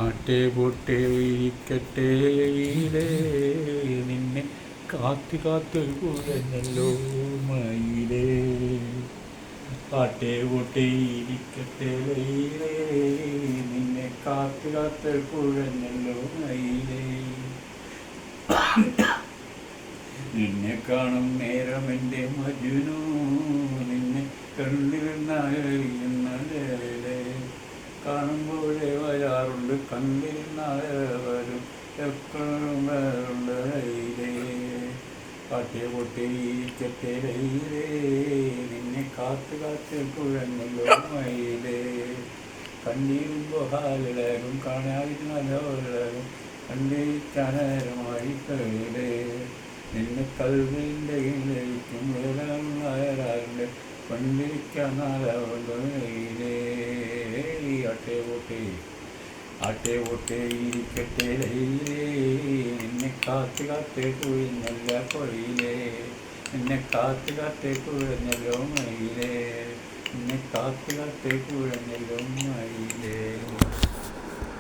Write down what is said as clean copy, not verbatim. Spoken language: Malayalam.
ആട്ടേ പൊട്ടേ ഇരിക്കട്ടെ വെയിലേ, നിന്നെ കാത്തു കാത്ത് കുഴഞ്ഞല്ലോ മയിലേ. ആട്ടേ പൊട്ടേ ഇരിക്കട്ടെ വെയിലേ, നിന്നെ കാത്തു കാത്ത് കുഴഞ്ഞല്ലോ മയിലേ. നിന്നെ കാണും നേരം എൻ്റെ മജുനൂ, നിന്നെ കണ്ടിരുന്നറിയുന്നതേ. കാണുമ്പോഴേ വരാറുണ്ട്, കണ്ടിരുന്നവരും എപ്പോഴും വരാറുണ്ട് റയിലേ. പാട്ടേ പൊട്ടേ ഇരിക്കട്ടെ റയിലേ, നിന്നെ കാത്തു കാത്ത് കുഴഞ്ഞല്ലോ മയിലേ. കണ്ടിരുമ്പോൾ ഹാലിളകും, കാണാതിരുന്നലോലകും, കണ്ടിരിക്കാനേരമായി കയിലേ. നിന്നെ കൽവിൻ്റെ ഇലയിക്കും വേലാറുണ്ട്, കണ്ടിരിക്കാൻ നാലാവുണ്ട് റയിലേ. ആട്ടേ പൊട്ടേ ഇരിക്കട്ടെ റയിലേ, നിന്നെ കാത്ത് കാത്ത് കുഴഞ്ഞല്ല കൊയിലേ. നിന്നെ കാത്ത് കാത്ത് കുഴഞ്ഞല്ലോ മയിലേ, നിന്നെ കാത്ത് കാത്ത് കുഴഞ്ഞല്ലോ മയിലേ.